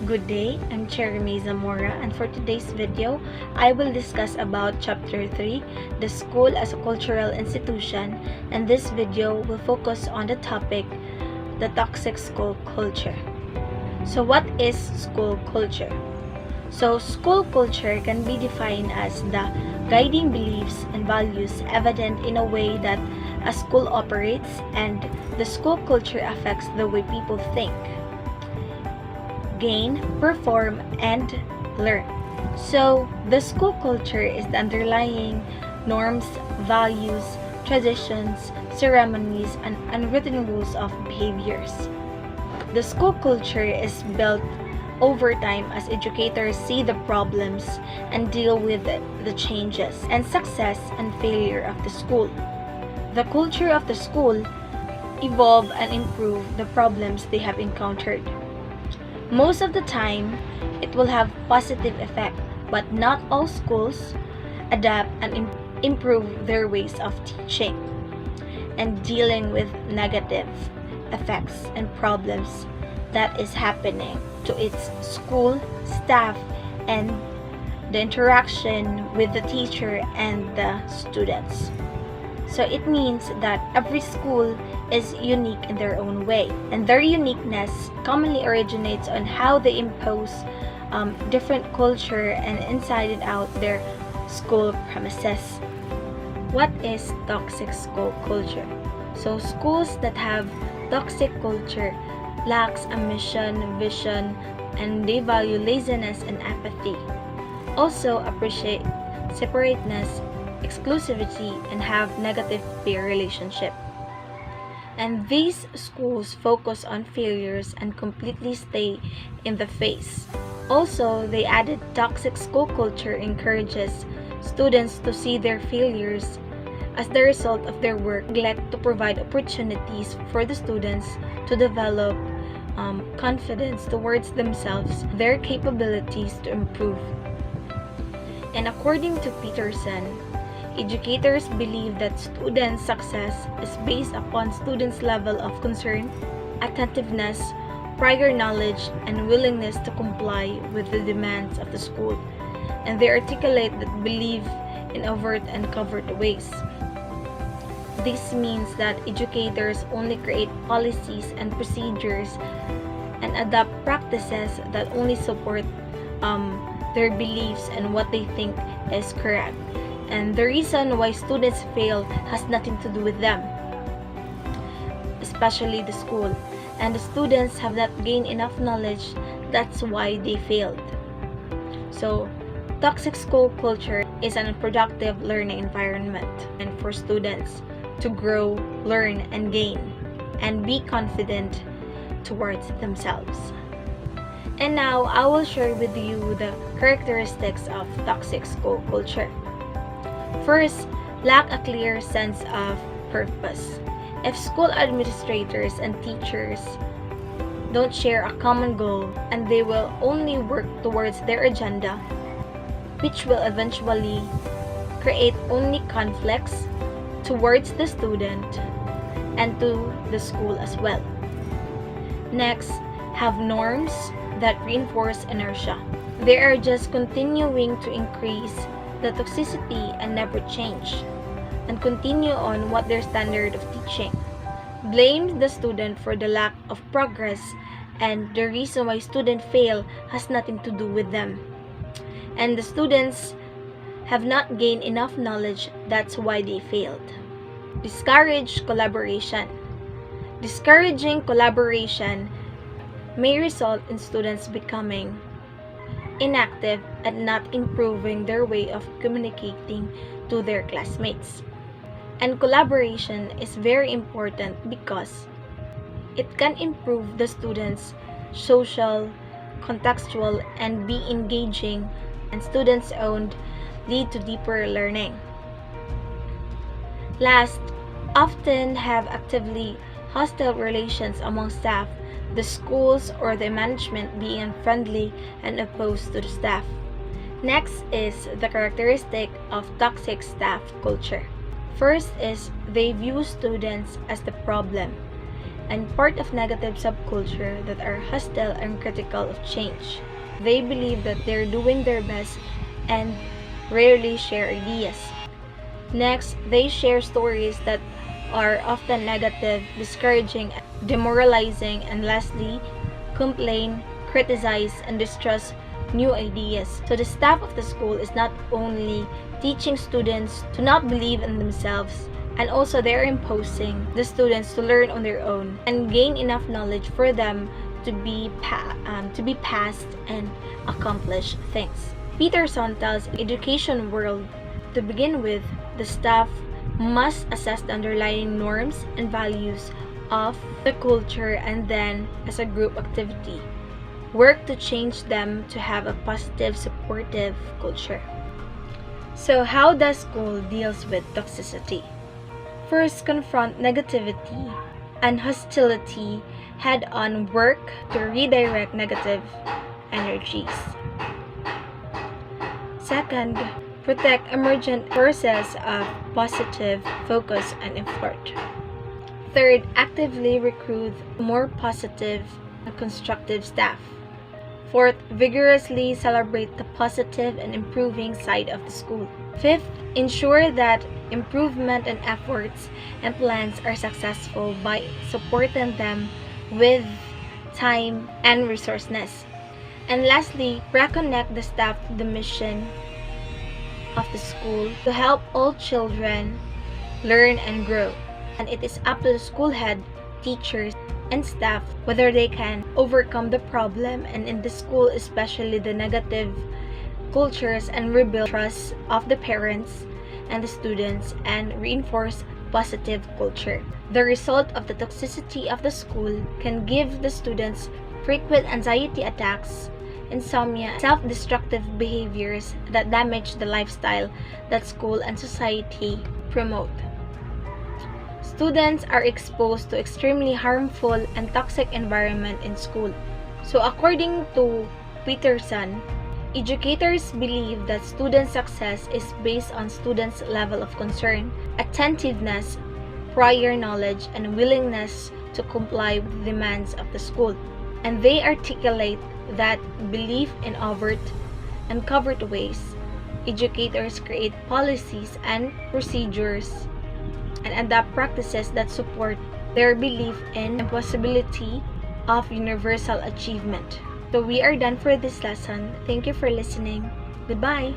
Good day, I'm Cheremy Zamora, and for today's video, I will discuss about Chapter 3, the school as a cultural institution, and this video will focus on the topic, the toxic school culture. So what is school culture? So school culture can be defined as the guiding beliefs and values evident in a way that a school operates, and the school culture affects the way people think, gain, perform, and learn. So, the school culture is the underlying norms, values, traditions, ceremonies, and unwritten rules of behaviors. The school culture is built over time as educators see the problems and deal with the changes and success and failure of the school. The culture of the school evolve and improve the problems they have encountered. Most of the time, it will have positive effect, but not all schools adapt and improve their ways of teaching and dealing with negative effects and problems that is happening to its school staff and the interaction with the teacher and the students. So it means that every school is unique in their own way, and their uniqueness commonly originates on how they impose different culture and inside and out their school premises. What is toxic school culture? So schools that have toxic culture lacks a mission, vision, and they value laziness and apathy. Also appreciate separateness, exclusivity, and have negative peer relationship. And these schools focus on failures and completely stay in the face. Also, they added toxic school culture encourages students to see their failures as the result of their work, neglect to provide opportunities for the students to develop confidence towards themselves, their capabilities to improve. And according to Peterson, educators believe that students' success is based upon students' level of concern, attentiveness, prior knowledge, and willingness to comply with the demands of the school, and they articulate that belief in overt and covert ways. This means that educators only create policies and procedures and adopt practices that only support their beliefs and what they think is correct. And the reason why students fail has nothing to do with them, especially the school. And the students have not gained enough knowledge, that's why they failed. So, toxic school culture is an unproductive learning environment and for students to grow, learn, and gain, and be confident towards themselves. And now, I will share with you the characteristics of toxic school culture. First, lack a clear sense of purpose. If school administrators and teachers don't share a common goal and they will only work towards their agenda, which will eventually create only conflicts towards the student and to the school as well. Next, have norms that reinforce inertia. They are just continuing to increase the toxicity and never change, and continue on what their standard of teaching. Blame the student for the lack of progress, and the reason why students fail has nothing to do with them. And the students have not gained enough knowledge, that's why they failed. Discourage collaboration. Discouraging collaboration may result in students becoming inactive and not improving their way of communicating to their classmates. And collaboration is very important because it can improve the students' social, contextual, and be engaging, and students' own lead to deeper learning. Last, often have actively hostile relations among staff, the schools or the management being unfriendly and opposed to the staff. Next is the characteristic of toxic staff culture. First is they view students as the problem and part of negative subculture that are hostile and critical of change. They believe that they're doing their best and rarely share ideas. Next, they share stories that are often negative, discouraging, demoralizing, and lastly, complain, criticize, and distrust new ideas. So the staff of the school is not only teaching students to not believe in themselves, and also they're imposing the students to learn on their own and gain enough knowledge for them to be passed and accomplish things. Peterson tells education world to begin with, the staff must assess the underlying norms and values of the culture and then, as a group activity, work to change them to have a positive, supportive culture. So how does school deals with toxicity? First, confront negativity and hostility head-on, work to redirect negative energies. Second, protect emergent forces of positive focus and effort. Third, actively recruit more positive and constructive staff. Fourth, vigorously celebrate the positive and improving side of the school. Fifth, ensure that improvement and efforts and plans are successful by supporting them with time and resourcefulness. And lastly, reconnect the staff to the mission of the school to help all children learn and grow. And it is up to the school head, teachers, and staff whether they can overcome the problem and in the school, especially the negative cultures, and rebuild trust of the parents and the students and reinforce positive culture. The result of the toxicity of the school can give the students frequent anxiety attacks, insomnia, self-destructive behaviors that damage the lifestyle that school and society promote. Students are exposed to extremely harmful and toxic environment in school. So according to Peterson, educators believe that student success is based on students' level of concern, attentiveness, prior knowledge, and willingness to comply with the demands of the school. And they articulate that belief in overt and covert ways. Educators create policies and procedures and adapt practices that support their belief in the possibility of universal achievement. So we are done for this lesson. Thank you for listening. Goodbye.